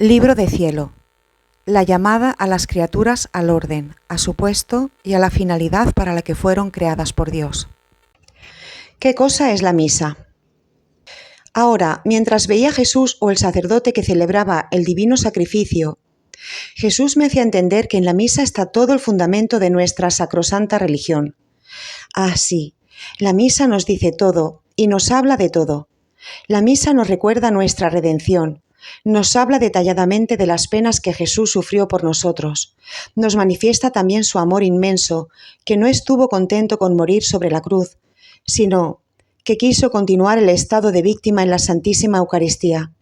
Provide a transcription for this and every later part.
Libro de cielo. La llamada a las criaturas al orden, a su puesto y a la finalidad para la que fueron creadas por Dios. ¿Qué cosa es la misa? Ahora, mientras veía a Jesús o el sacerdote que celebraba el divino sacrificio, Jesús me hacía entender que en la misa está todo el fundamento de nuestra sacrosanta religión. Ah, sí, la misa nos dice todo y nos habla de todo. La misa nos recuerda nuestra redención, nos habla detalladamente de las penas que Jesús sufrió por nosotros, nos manifiesta también su amor inmenso, que no estuvo contento con morir sobre la cruz, sino que quiso continuar el estado de víctima en la Santísima Eucaristía.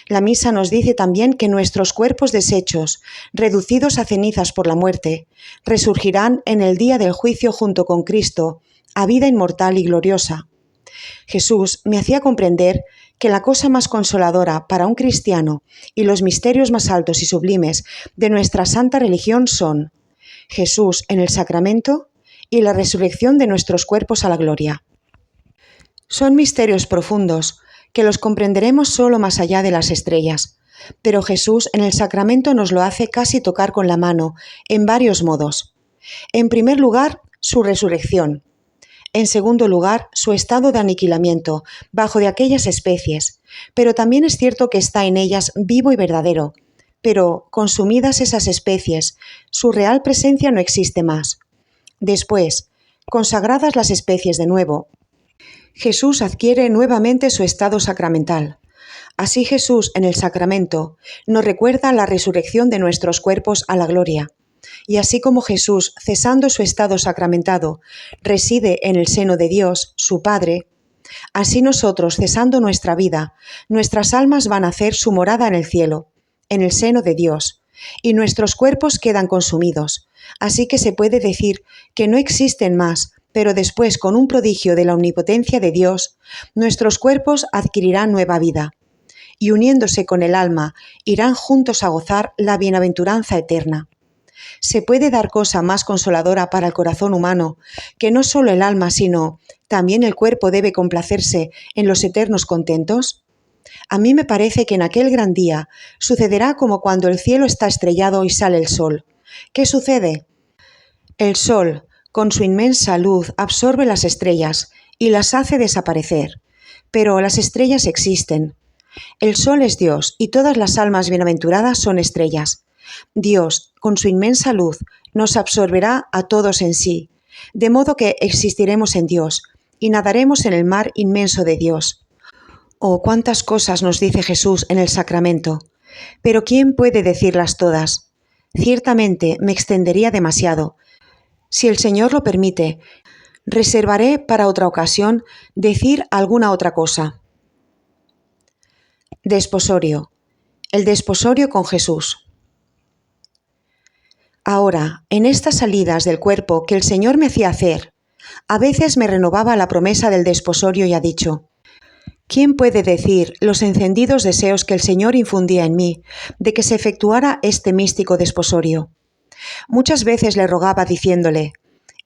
La misa nos dice también que nuestros cuerpos deshechos, reducidos a cenizas por la muerte, resurgirán en el día del juicio junto con Cristo, a vida inmortal y gloriosa. Jesús me hacía comprender que la cosa más consoladora para un cristiano y los misterios más altos y sublimes de nuestra santa religión son Jesús en el sacramento y la resurrección de nuestros cuerpos a la gloria. Son misterios profundos que los comprenderemos solo más allá de las estrellas, pero Jesús en el sacramento nos lo hace casi tocar con la mano, en varios modos. En primer lugar, su resurrección. En segundo lugar, su estado de aniquilamiento, bajo de aquellas especies, pero también es cierto que está en ellas vivo y verdadero. Pero, consumidas esas especies, su real presencia no existe más. Después, consagradas las especies de nuevo, Jesús adquiere nuevamente su estado sacramental. Así Jesús en el sacramento nos recuerda la resurrección de nuestros cuerpos a la gloria. Y así como Jesús, cesando su estado sacramentado, reside en el seno de Dios, su Padre, así nosotros, cesando nuestra vida, nuestras almas van a hacer su morada en el cielo, en el seno de Dios, y nuestros cuerpos quedan consumidos. Así que se puede decir que no existen más, pero después, con un prodigio de la omnipotencia de Dios, nuestros cuerpos adquirirán nueva vida, y uniéndose con el alma, irán juntos a gozar la bienaventuranza eterna. ¿Se puede dar cosa más consoladora para el corazón humano que no solo el alma, sino también el cuerpo debe complacerse en los eternos contentos? A mí me parece que en aquel gran día sucederá como cuando el cielo está estrellado y sale el sol. ¿Qué sucede? El sol, con su inmensa luz, absorbe las estrellas y las hace desaparecer. Pero las estrellas existen. El sol es Dios y todas las almas bienaventuradas son estrellas. Dios, con su inmensa luz, nos absorberá a todos en sí, de modo que existiremos en Dios y nadaremos en el mar inmenso de Dios. Oh, cuántas cosas nos dice Jesús en el sacramento, pero ¿quién puede decirlas todas? Ciertamente me extendería demasiado. Si el Señor lo permite, reservaré para otra ocasión decir alguna otra cosa. Desposorio. El desposorio con Jesús. Ahora, en estas salidas del cuerpo que el Señor me hacía hacer, a veces me renovaba la promesa del desposorio y ha dicho: ¿quién puede decir los encendidos deseos que el Señor infundía en mí de que se efectuara este místico desposorio? Muchas veces le rogaba diciéndole: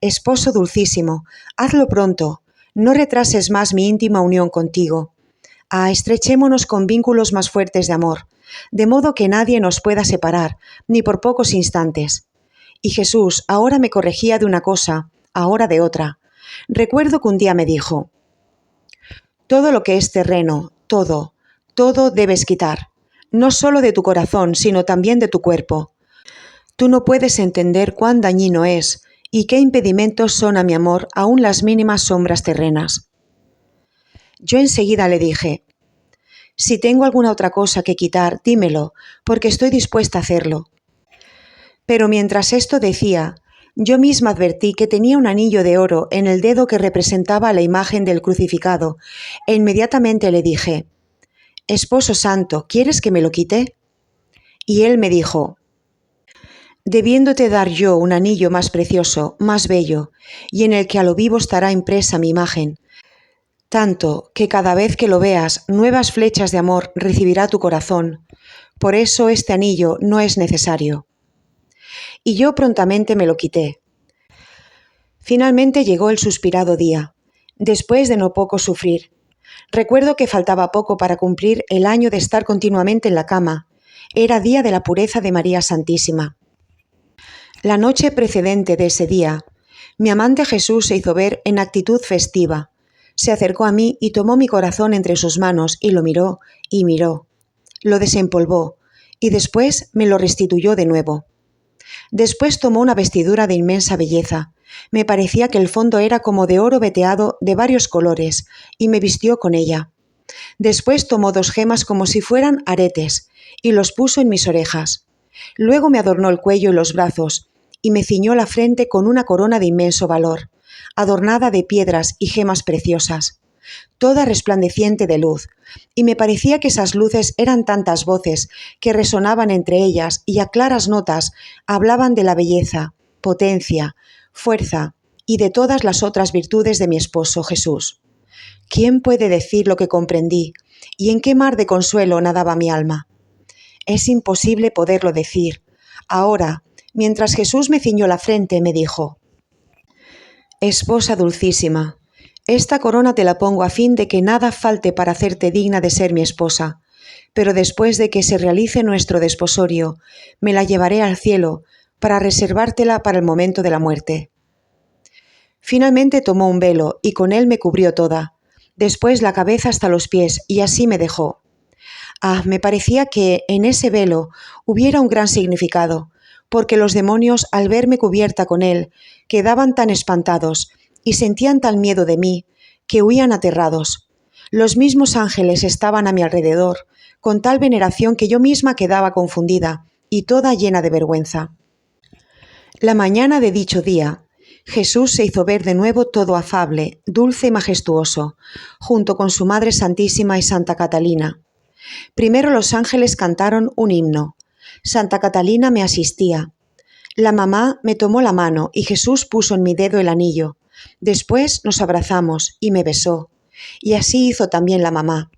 Esposo dulcísimo, hazlo pronto, no retrases más mi íntima unión contigo. Estrechémonos con vínculos más fuertes de amor, de modo que nadie nos pueda separar, ni por pocos instantes. Y Jesús ahora me corregía de una cosa, ahora de otra. Recuerdo que un día me dijo: todo lo que es terreno, todo debes quitar, no solo de tu corazón, sino también de tu cuerpo. Tú no puedes entender cuán dañino es y qué impedimentos son a mi amor aún las mínimas sombras terrenas. Yo enseguida le dije: si tengo alguna otra cosa que quitar, dímelo, porque estoy dispuesta a hacerlo. Pero mientras esto decía, yo misma advertí que tenía un anillo de oro en el dedo que representaba la imagen del crucificado, e inmediatamente le dije: Esposo santo, ¿quieres que me lo quite? Y él me dijo: debiéndote dar yo un anillo más precioso, más bello, y en el que a lo vivo estará impresa mi imagen, tanto que cada vez que lo veas, nuevas flechas de amor recibirá tu corazón. Por eso este anillo no es necesario. Y yo prontamente me lo quité. Finalmente llegó el suspirado día, después de no poco sufrir. Recuerdo que faltaba poco para cumplir el año de estar continuamente en la cama, Era día de la pureza de María Santísima. La noche precedente de ese día, mi amante Jesús se hizo ver en actitud festiva. Se acercó a mí y tomó mi corazón entre sus manos y lo miró y miró. Lo desempolvó y después me lo restituyó de nuevo. Después tomó una vestidura de inmensa belleza. Me parecía que el fondo era como de oro veteado de varios colores y me vistió con ella. Después tomó 2 gemas como si fueran aretes y los puso en mis orejas. Luego me adornó el cuello y los brazos y me ciñó la frente con una corona de inmenso valor, adornada de piedras y gemas preciosas, toda resplandeciente de luz, y me parecía que esas luces eran tantas voces que resonaban entre ellas y a claras notas hablaban de la belleza, potencia, fuerza y de todas las otras virtudes de mi esposo Jesús. ¿Quién puede decir lo que comprendí y en qué mar de consuelo nadaba mi alma? Es imposible poderlo decir. Ahora, mientras Jesús me ciñó la frente, me dijo: «Esposa dulcísima, esta corona te la pongo a fin de que nada falte para hacerte digna de ser mi esposa, pero después de que se realice nuestro desposorio, me la llevaré al cielo para reservártela para el momento de la muerte». Finalmente tomó un velo y con él me cubrió toda, después la cabeza hasta los pies, y así me dejó. Me parecía que en ese velo hubiera un gran significado, porque los demonios, al verme cubierta con él, quedaban tan espantados y sentían tal miedo de mí, que huían aterrados. Los mismos ángeles estaban a mi alrededor, con tal veneración que yo misma quedaba confundida y toda llena de vergüenza. La mañana de dicho día, Jesús se hizo ver de nuevo todo afable, dulce y majestuoso, junto con su Madre Santísima y Santa Catalina. Primero los ángeles cantaron un himno. Santa Catalina me asistía. La mamá me tomó la mano y Jesús puso en mi dedo el anillo. Después nos abrazamos y me besó. Y así hizo también la mamá.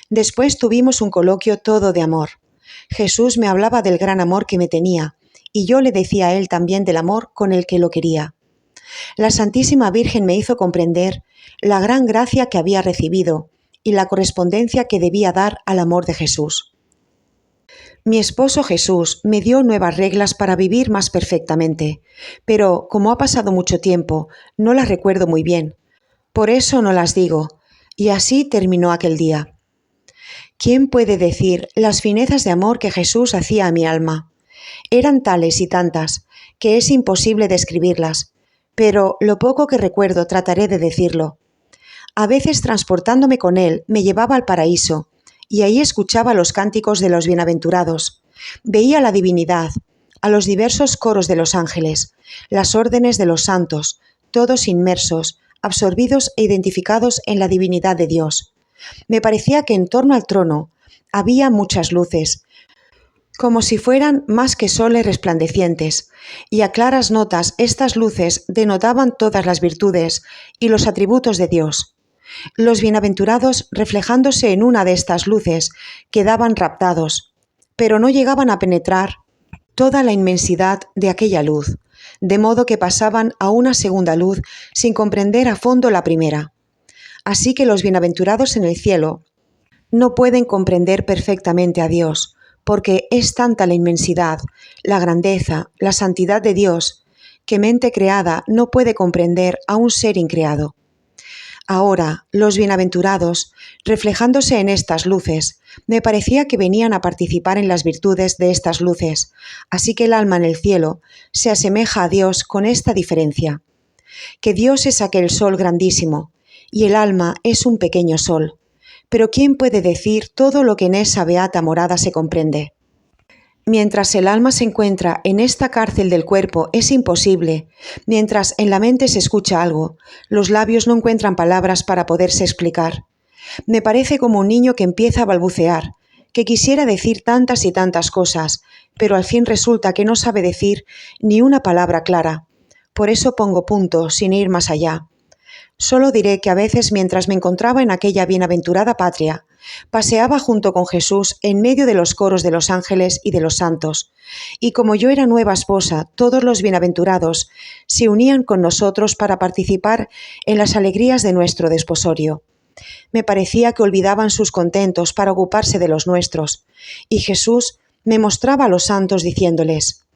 Después tuvimos un coloquio todo de amor. Jesús me hablaba del gran amor que me tenía y yo le decía a él también del amor con el que lo quería. La Santísima Virgen me hizo comprender la gran gracia que había recibido y la correspondencia que debía dar al amor de Jesús. Mi esposo Jesús me dio nuevas reglas para vivir más perfectamente, pero como ha pasado mucho tiempo, no las recuerdo muy bien. Por eso no las digo, y así terminó aquel día. ¿Quién puede decir las finezas de amor que Jesús hacía a mi alma? Eran tales y tantas que es imposible describirlas, pero lo poco que recuerdo trataré de decirlo. A veces, transportándome con él, me llevaba al paraíso, y ahí escuchaba los cánticos de los bienaventurados. Veía la divinidad, a los diversos coros de los ángeles, las órdenes de los santos, todos inmersos, absorbidos e identificados en la divinidad de Dios. Me parecía que en torno al trono había muchas luces, como si fueran más que soles resplandecientes, y a claras notas estas luces denotaban todas las virtudes y los atributos de Dios. Los bienaventurados, reflejándose en una de estas luces, quedaban raptados, pero no llegaban a penetrar toda la inmensidad de aquella luz, de modo que pasaban a una segunda luz sin comprender a fondo la primera. Así que los bienaventurados en el cielo no pueden comprender perfectamente a Dios, porque es tanta la inmensidad, la grandeza, la santidad de Dios, que mente creada no puede comprender a un ser increado. Ahora, los bienaventurados, reflejándose en estas luces, me parecía que venían a participar en las virtudes de estas luces, así que el alma en el cielo se asemeja a Dios con esta diferencia, que Dios es aquel sol grandísimo, y el alma es un pequeño sol. Pero ¿quién puede decir todo lo que en esa beata morada se comprende? Mientras el alma se encuentra en esta cárcel del cuerpo es imposible, mientras en la mente se escucha algo, los labios no encuentran palabras para poderse explicar. Me parece como un niño que empieza a balbucear, que quisiera decir tantas y tantas cosas, pero al fin resulta que no sabe decir ni una palabra clara. Por eso pongo punto, sin ir más allá. Solo diré que a veces, mientras me encontraba en aquella bienaventurada patria, paseaba junto con Jesús en medio de los coros de los ángeles y de los santos, y como yo era nueva esposa, todos los bienaventurados se unían con nosotros para participar en las alegrías de nuestro desposorio. Me parecía que olvidaban sus contentos para ocuparse de los nuestros, y Jesús me mostraba a los santos diciéndoles: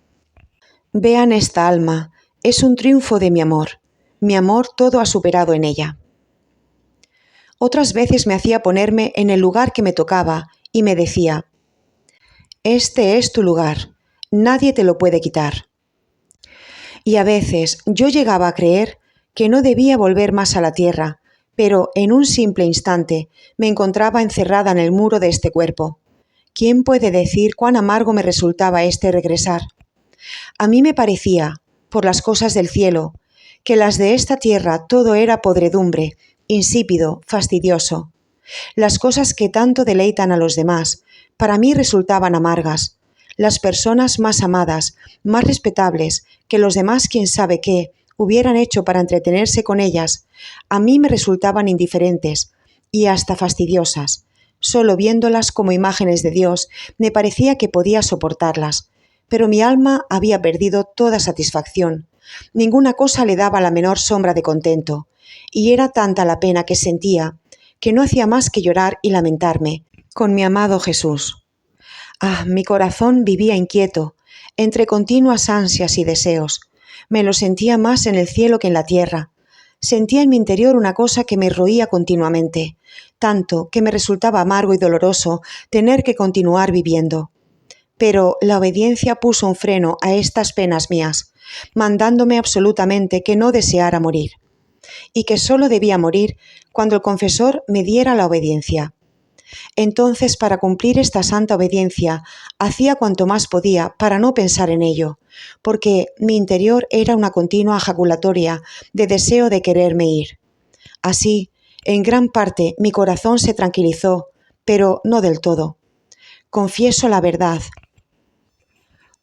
«Vean esta alma, es un triunfo de mi amor todo ha superado en ella». Otras veces me hacía ponerme en el lugar que me tocaba y me decía: «Este es tu lugar, nadie te lo puede quitar». Y a veces yo llegaba a creer que no debía volver más a la tierra, pero en un simple instante me encontraba encerrada en el muro de este cuerpo. ¿Quién puede decir cuán amargo me resultaba este regresar? A mí me parecía, por las cosas del cielo, que las de esta tierra todo era podredumbre, insípido, fastidioso. Las cosas que tanto deleitan a los demás, para mí resultaban amargas. Las personas más amadas, más respetables, que los demás quién sabe qué hubieran hecho para entretenerse con ellas, a mí me resultaban indiferentes y hasta fastidiosas. Solo viéndolas como imágenes de Dios, me parecía que podía soportarlas. Pero mi alma había perdido toda satisfacción. Ninguna cosa le daba la menor sombra de contento, y era tanta la pena que sentía, que no hacía más que llorar y lamentarme, con mi amado Jesús. Ah, mi corazón vivía inquieto, entre continuas ansias y deseos. Me lo sentía más en el cielo que en la tierra. Sentía en mi interior una cosa que me roía continuamente, tanto que me resultaba amargo y doloroso tener que continuar viviendo. Pero la obediencia puso un freno a estas penas mías, mandándome absolutamente que no deseara morir, y que sólo debía morir cuando el confesor me diera la obediencia. Entonces, para cumplir esta santa obediencia, hacía cuanto más podía para no pensar en ello, porque mi interior era una continua ejaculatoria de deseo de quererme ir. Así, en gran parte, mi corazón se tranquilizó, pero no del todo. Confieso la verdad.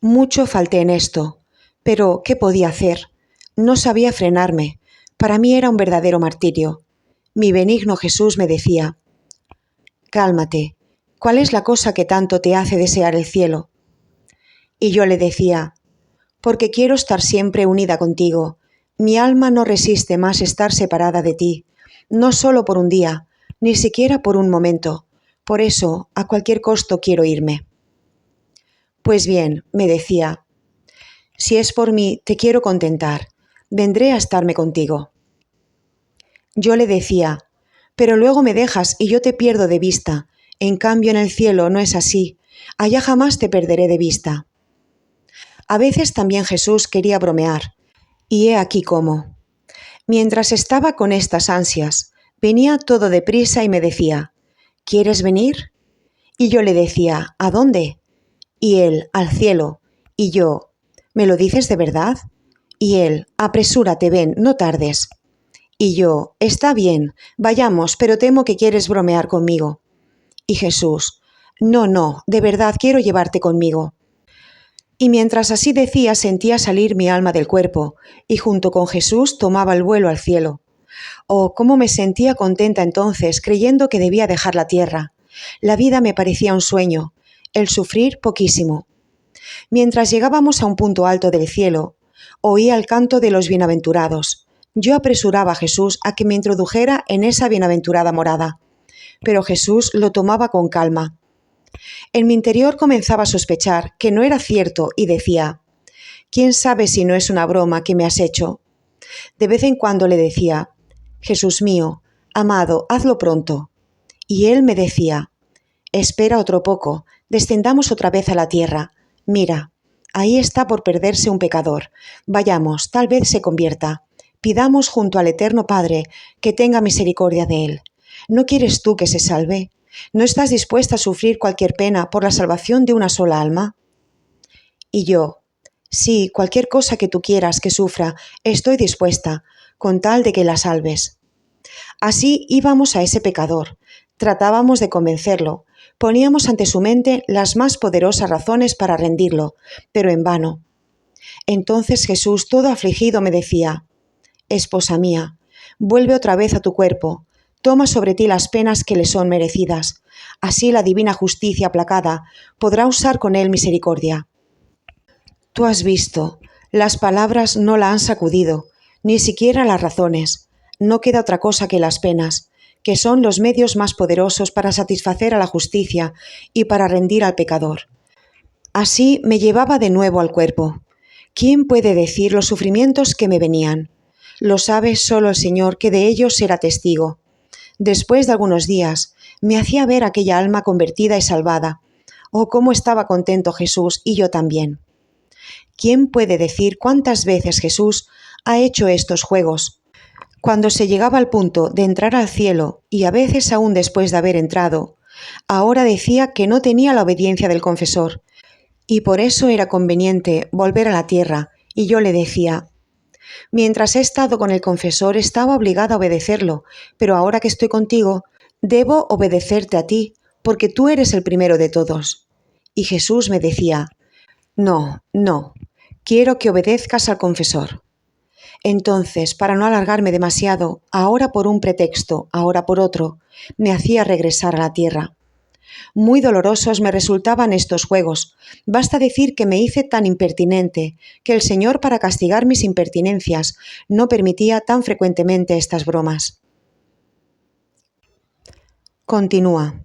Mucho falté en esto, pero ¿qué podía hacer? No sabía frenarme. Para mí era un verdadero martirio. Mi benigno Jesús me decía: «Cálmate, ¿cuál es la cosa que tanto te hace desear el cielo?» Y yo le decía: «Porque quiero estar siempre unida contigo. Mi alma no resiste más estar separada de ti, no solo por un día, ni siquiera por un momento. Por eso, a cualquier costo quiero irme». «Pues bien», me decía, «si es por mí, te quiero contentar. Vendré a estarme contigo». Yo le decía: «Pero luego me dejas y yo te pierdo de vista. En cambio, en el cielo no es así. Allá jamás te perderé de vista». A veces también Jesús quería bromear, y he aquí cómo. Mientras estaba con estas ansias, venía todo deprisa y me decía: «¿Quieres venir?» Y yo le decía: «¿A dónde?» Y él: «Al cielo». Y yo: «¿Me lo dices de verdad?» Y él: «Apresúrate, ven, no tardes». Y yo: «Está bien, vayamos, pero temo que quieres bromear conmigo». Y Jesús: «No, de verdad quiero llevarte conmigo». Y mientras así decía, sentía salir mi alma del cuerpo, y junto con Jesús tomaba el vuelo al cielo. Oh, cómo me sentía contenta entonces, creyendo que debía dejar la tierra. La vida me parecía un sueño, el sufrir poquísimo. Mientras llegábamos a un punto alto del cielo, oía el canto de los bienaventurados. Yo apresuraba a Jesús a que me introdujera en esa bienaventurada morada, pero Jesús lo tomaba con calma. En mi interior comenzaba a sospechar que no era cierto y decía: «¿Quién sabe si no es una broma que me has hecho?» De vez en cuando le decía: «Jesús mío, amado, hazlo pronto». Y él me decía: «Espera otro poco, descendamos otra vez a la tierra. Mira, ahí está por perderse un pecador. Vayamos, tal vez se convierta. Pidamos junto al Eterno Padre que tenga misericordia de él. ¿No quieres tú que se salve? ¿No estás dispuesta a sufrir cualquier pena por la salvación de una sola alma?» Y yo: «Sí, cualquier cosa que tú quieras que sufra, estoy dispuesta, con tal de que la salves». Así íbamos a ese pecador, tratábamos de convencerlo, poníamos ante su mente las más poderosas razones para rendirlo, pero en vano. Entonces Jesús, todo afligido, me decía: «Esposa mía, vuelve otra vez a tu cuerpo, toma sobre ti las penas que le son merecidas. Así la divina justicia aplacada podrá usar con él misericordia». Tú has visto, las palabras no la han sacudido, ni siquiera las razones. No queda otra cosa que las penas, que son los medios más poderosos para satisfacer a la justicia y para rendir al pecador. Así me llevaba de nuevo al cuerpo. ¿Quién puede decir los sufrimientos que me venían? Lo sabe solo el Señor, que de ellos era testigo. Después de algunos días, me hacía ver aquella alma convertida y salvada. Oh, cómo estaba contento Jesús, y yo también. ¿Quién puede decir cuántas veces Jesús ha hecho estos juegos? Cuando se llegaba al punto de entrar al cielo, y a veces aún después de haber entrado, ahora decía que no tenía la obediencia del confesor, y por eso era conveniente volver a la tierra, y yo le decía: mientras he estado con el confesor estaba obligada a obedecerlo, pero ahora que estoy contigo, debo obedecerte a ti, porque tú eres el primero de todos. Y Jesús me decía: no, quiero que obedezcas al confesor. Entonces, para no alargarme demasiado, ahora por un pretexto, ahora por otro, me hacía regresar a la tierra. Muy dolorosos me resultaban estos juegos. Basta decir que me hice tan impertinente, que el Señor, para castigar mis impertinencias, no permitía tan frecuentemente estas bromas. Continúa.